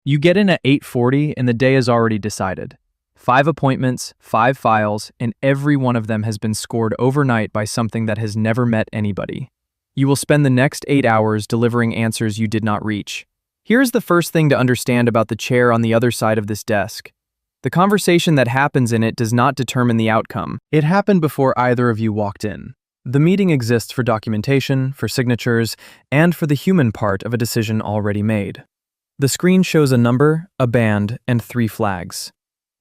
You get in at 8:40 and the day is already decided. 5 appointments, 5 files, and every one of them has been scored overnight by something that has never met anybody. You will spend the next 8 hours delivering answers you did not reach. Here's the first thing to understand about the chair on the other side of this desk. The conversation that happens in it does not determine the outcome. It happened before either of you walked in. The meeting exists for documentation, for signatures, and for the human part of a decision already made. The screen shows a number, a band, and 3 flags.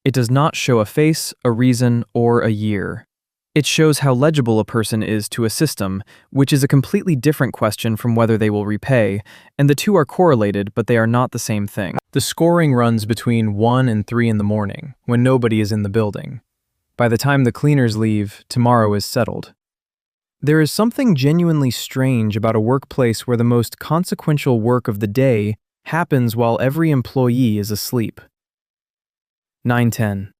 It does not show a face, a reason, or a year. It shows how legible a person is to a system, which is a completely different question from whether they will repay, and the two are correlated, but they are not the same thing. The scoring runs between 1 and 3 in the morning, when nobody is in the building. By the time the cleaners leave, tomorrow is settled. There is something genuinely strange about a workplace where the most consequential work of the day happens while every employee is asleep. 9:10.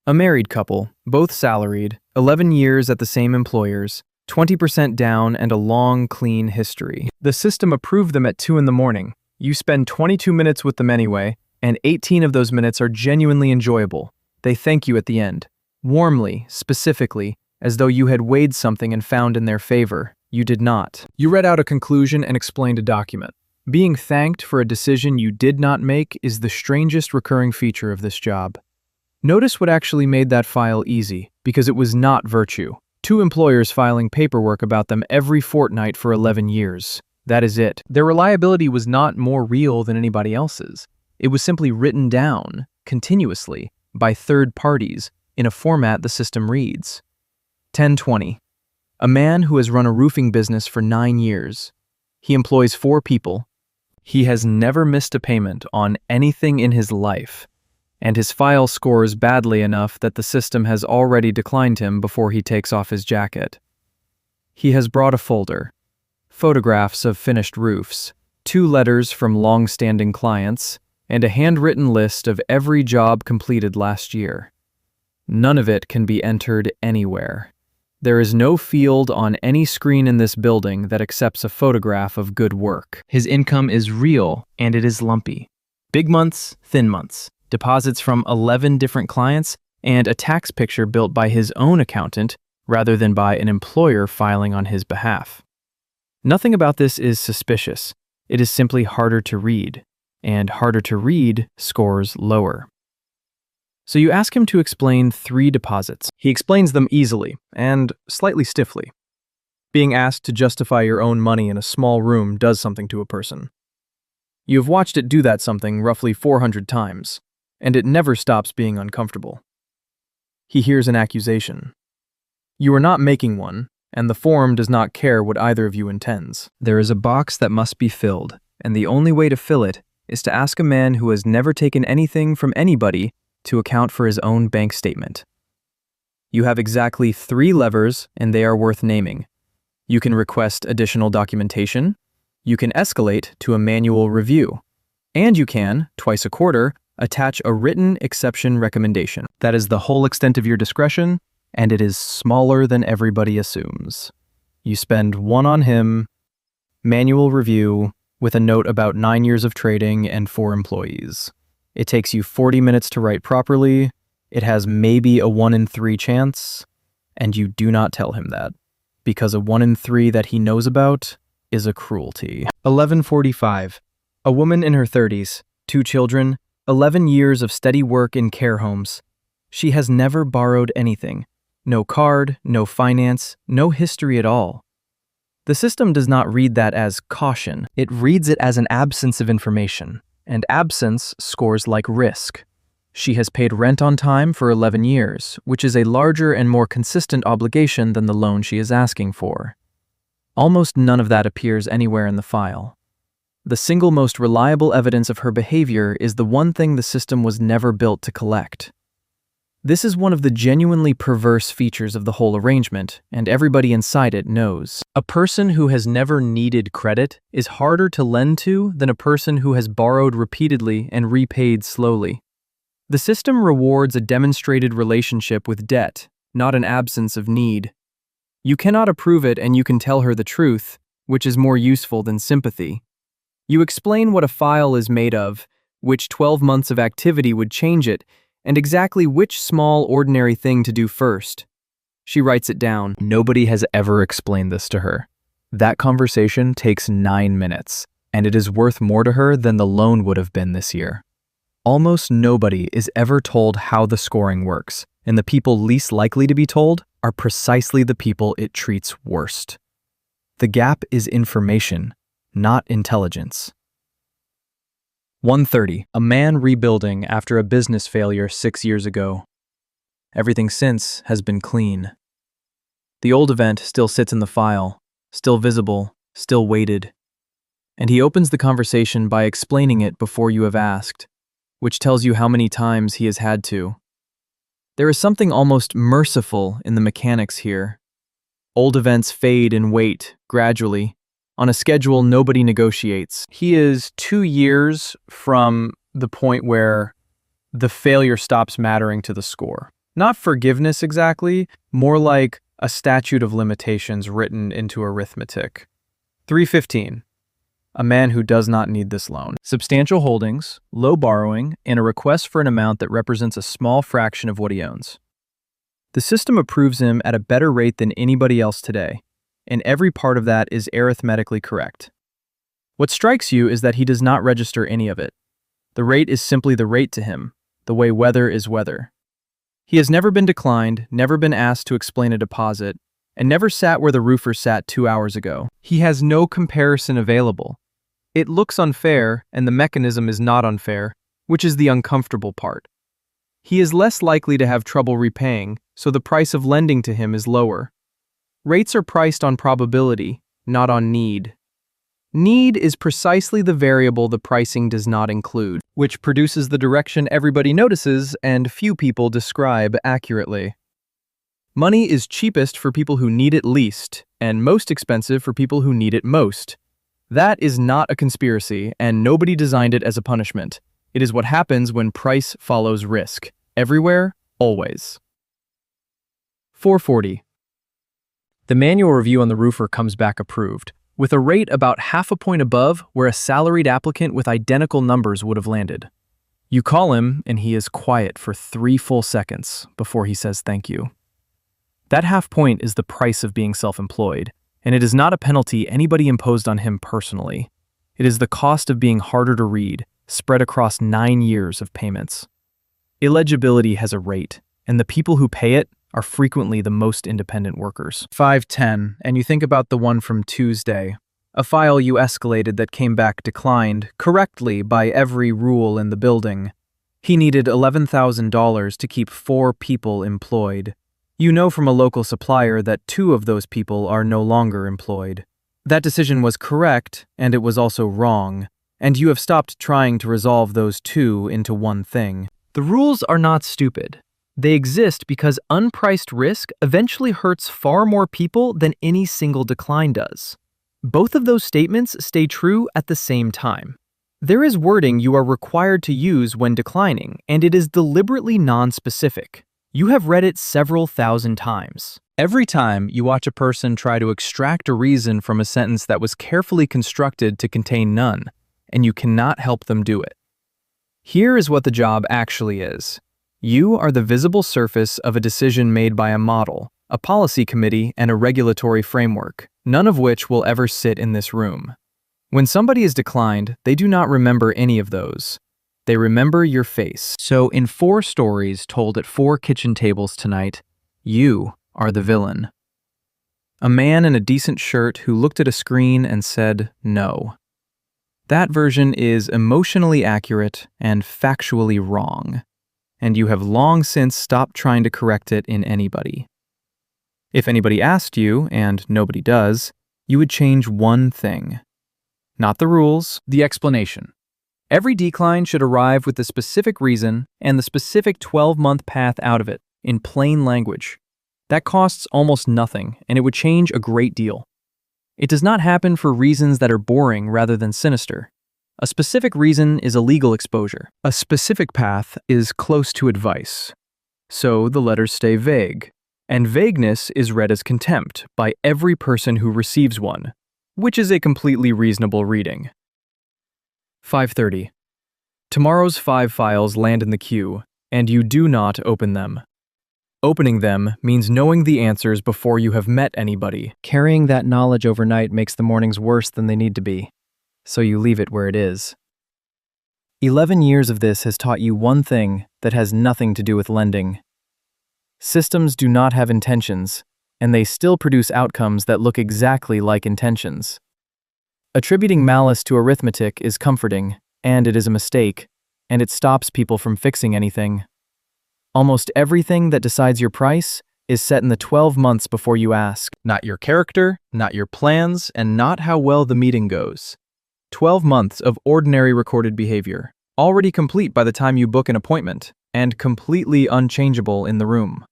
A married couple, both salaried, 11 years at the same employers, 20% down and a long, clean history. The system approved them at 2 in the morning. You spend 22 minutes with them anyway, and 18 of those minutes are genuinely enjoyable. They thank you at the end, warmly, specifically, as though you had weighed something and found in their favor. You did not. You read out a conclusion and explained a document. Being thanked for a decision you did not make is the strangest recurring feature of this job. Notice what actually made that file easy, because it was not virtue. 2 employers filing paperwork about them every fortnight for 11 years. That is it. Their reliability was not more real than anybody else's. It was simply written down, continuously, by third parties, in a format the system reads. 10:20. A man who has run a roofing business for 9 years. He employs 4 people. He has never missed a payment on anything in his life, and his file scores badly enough that the system has already declined him before he takes off his jacket. He has brought a folder, photographs of finished roofs, 2 letters from long-standing clients, and a handwritten list of every job completed last year. None of it can be entered anywhere. There is no field on any screen in this building that accepts a photograph of good work. His income is real, and it is lumpy. Big months, thin months, deposits from 11 different clients, and a tax picture built by his own accountant rather than by an employer filing on his behalf. Nothing about this is suspicious. It is simply harder to read, and harder to read scores lower. So you ask him to explain 3 deposits. He explains them easily and slightly stiffly. Being asked to justify your own money in a small room does something to a person. You have watched it do that something roughly 400 times, and it never stops being uncomfortable. He hears an accusation. You are not making one, and the form does not care what either of you intends. There is a box that must be filled, and the only way to fill it is to ask a man who has never taken anything from anybody to account for his own bank statement. You have exactly 3 levers, and they are worth naming. You can request additional documentation, you can escalate to a manual review, and you can, twice a quarter, attach a written exception recommendation. That is the whole extent of your discretion, and it is smaller than everybody assumes. You spend 1 on him, manual review, with a note about 9 years of trading and 4 employees. It takes you 40 minutes to write properly, it has maybe a 1 in 3 chance, and you do not tell him that, because a 1 in 3 that he knows about is a cruelty. 11:45. A woman in her 30s, 2 children, 11 years of steady work in care homes. She has never borrowed anything. No card, no finance, no history at all. The system does not read that as caution, it reads it as an absence of information. And absence scores like risk. She has paid rent on time for 11 years, which is a larger and more consistent obligation than the loan she is asking for. Almost none of that appears anywhere in the file. The single most reliable evidence of her behavior is the one thing the system was never built to collect. This is one of the genuinely perverse features of the whole arrangement, and everybody inside it knows. A person who has never needed credit is harder to lend to than a person who has borrowed repeatedly and repaid slowly. The system rewards a demonstrated relationship with debt, not an absence of need. You cannot approve it and you can tell her the truth, which is more useful than sympathy. You explain what a file is made of, which 12 months of activity would change it, and exactly which small, ordinary thing to do first. She writes it down. Nobody has ever explained this to her. That conversation takes 9 minutes, and it is worth more to her than the loan would have been this year. Almost nobody is ever told how the scoring works, and the people least likely to be told are precisely the people it treats worst. The gap is information, not intelligence. 130. A man rebuilding after a business failure 6 years ago. Everything since has been clean. The old event still sits in the file, still visible, still weighted. And he opens the conversation by explaining it before you have asked, which tells you how many times he has had to. There is something almost merciful in the mechanics here. Old events fade in weight, gradually. On a schedule nobody negotiates. He is 2 years from the point where the failure stops mattering to the score. Not forgiveness exactly, more like a statute of limitations written into arithmetic. 315. A man who does not need this loan. Substantial holdings, low borrowing, and a request for an amount that represents a small fraction of what he owns. The system approves him at a better rate than anybody else today, and every part of that is arithmetically correct. What strikes you is that he does not register any of it. The rate is simply the rate to him, the way weather is weather. He has never been declined, never been asked to explain a deposit, and never sat where the roofer sat 2 hours ago. He has no comparison available. It looks unfair, and the mechanism is not unfair, which is the uncomfortable part. He is less likely to have trouble repaying, so the price of lending to him is lower. Rates are priced on probability, not on need. Need is precisely the variable the pricing does not include, which produces the direction everybody notices and few people describe accurately. Money is cheapest for people who need it least, and most expensive for people who need it most. That is not a conspiracy, and nobody designed it as a punishment. It is what happens when price follows risk. Everywhere, always. 440. The manual review on the roofer comes back approved, with a rate about half a point above where a salaried applicant with identical numbers would have landed. You call him, and he is quiet for 3 full seconds before he says thank you. That half point is the price of being self-employed, and it is not a penalty anybody imposed on him personally. It is the cost of being harder to read, spread across 9 years of payments. Illegibility has a rate, and the people who pay it are frequently the most independent workers. 510, and you think about the one from Tuesday. A file you escalated that came back declined, correctly by every rule in the building. He needed $11,000 to keep 4 people employed. You know from a local supplier that 2 of those people are no longer employed. That decision was correct, and it was also wrong, and you have stopped trying to resolve those 2 into one thing. The rules are not stupid. They exist because unpriced risk eventually hurts far more people than any single decline does. Both of those statements stay true at the same time. There is wording you are required to use when declining, and it is deliberately non-specific. You have read it several thousand times. Every time you watch a person try to extract a reason from a sentence that was carefully constructed to contain none, and you cannot help them do it. Here is what the job actually is. You are the visible surface of a decision made by a model, a policy committee, and a regulatory framework, none of which will ever sit in this room. When somebody is declined, they do not remember any of those. They remember your face. So in 4 stories told at 4 kitchen tables tonight, you are the villain. A man in a decent shirt who looked at a screen and said no. That version is emotionally accurate and factually wrong, and you have long since stopped trying to correct it in anybody. If anybody asked you, and nobody does, you would change one thing. Not the rules, the explanation. Every decline should arrive with the specific reason and the specific 12-month path out of it, in plain language. That costs almost nothing, and it would change a great deal. It does not happen for reasons that are boring rather than sinister. A specific reason is a legal exposure. A specific path is close to advice. So the letters stay vague. And vagueness is read as contempt by every person who receives one, which is a completely reasonable reading. 530. Tomorrow's 5 files land in the queue, and you do not open them. Opening them means knowing the answers before you have met anybody. Carrying that knowledge overnight makes the mornings worse than they need to be, so you leave it where it is. 11 years of this has taught you one thing that has nothing to do with lending. Systems do not have intentions, and they still produce outcomes that look exactly like intentions. Attributing malice to arithmetic is comforting, and it is a mistake, and it stops people from fixing anything. Almost everything that decides your price is set in the 12 months before you ask. Not your character, not your plans, and not how well the meeting goes. 12 months of ordinary recorded behavior, already complete by the time you book an appointment, and completely unchangeable in the room.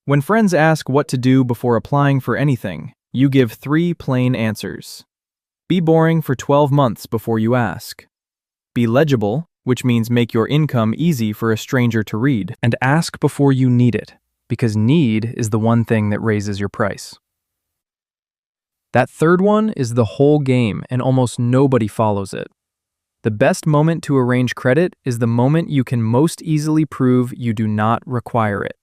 When friends ask what to do before applying for anything, you give 3 plain answers. Be boring for 12 months before you ask. Be legible, which means make your income easy for a stranger to read, and ask before you need it, because need is the one thing that raises your price. That third one is the whole game, and almost nobody follows it. The best moment to arrange credit is the moment you can most easily prove you do not require it.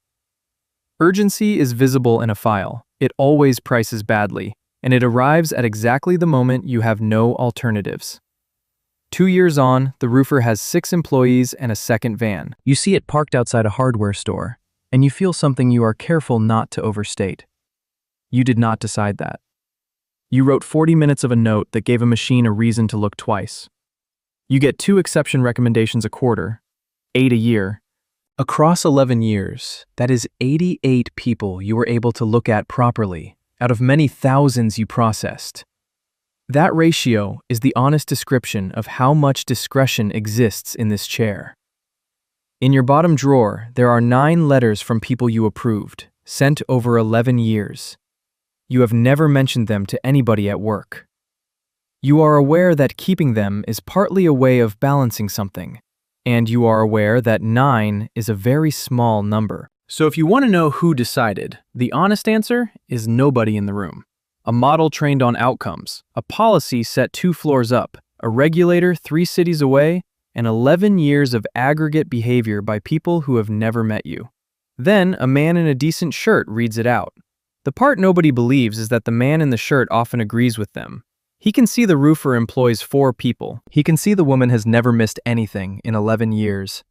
Urgency is visible in a file. It always prices badly, and it arrives at exactly the moment you have no alternatives. 2 years on, the roofer has 6 employees and a second van. You see it parked outside a hardware store, and you feel something you are careful not to overstate. You did not decide that. You wrote 40 minutes of a note that gave a machine a reason to look twice. You get 2 exception recommendations a quarter, 8 a year. Across 11 years, that is 88 people you were able to look at properly, out of many thousands you processed. That ratio is the honest description of how much discretion exists in this chair. In your bottom drawer, there are 9 letters from people you approved, sent over 11 years. You have never mentioned them to anybody at work. You are aware that keeping them is partly a way of balancing something, and you are aware that 9 is a very small number. So if you want to know who decided, the honest answer is nobody in the room. A model trained on outcomes, a policy set 2 floors up, a regulator 3 cities away, and 11 years of aggregate behavior by people who have never met you. Then a man in a decent shirt reads it out. The part nobody believes is that the man in the shirt often agrees with them. He can see the roofer employs 4 people. He can see the woman has never missed anything in 11 years.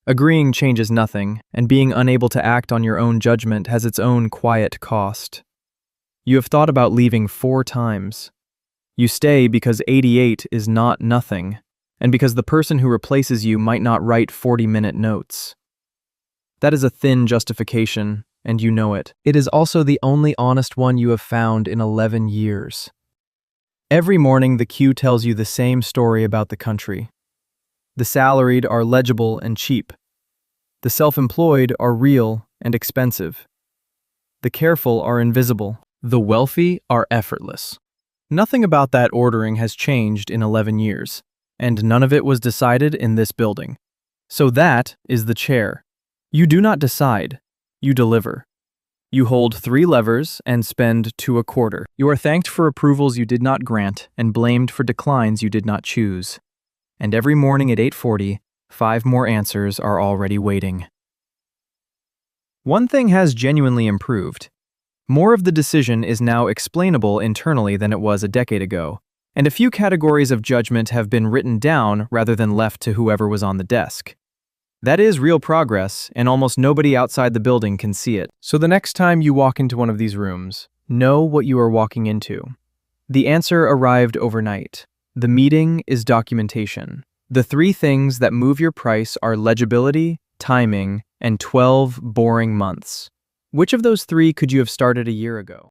Agreeing changes nothing, and being unable to act on your own judgment has its own quiet cost. You have thought about leaving 4 times. You stay because 88 is not nothing, and because the person who replaces you might not write 40-minute notes. That is a thin justification, and you know it. It is also the only honest one you have found in 11 years. Every morning, the queue tells you the same story about the country. The salaried are legible and cheap. The self-employed are real and expensive. The careful are invisible. The wealthy are effortless. Nothing about that ordering has changed in 11 years, and none of it was decided in this building. So that is the chair. You do not decide, you deliver. You hold 3 levers and spend 2 a quarter. You are thanked for approvals you did not grant and blamed for declines you did not choose. And every morning at 8:40, 5 more answers are already waiting. One thing has genuinely improved. More of the decision is now explainable internally than it was a decade ago, and a few categories of judgment have been written down rather than left to whoever was on the desk. That is real progress, and almost nobody outside the building can see it. So the next time you walk into one of these rooms, know what you are walking into. The answer arrived overnight. The meeting is documentation. The 3 things that move your price are legibility, timing, and 12 boring months. Which of those 3 could you have started a year ago?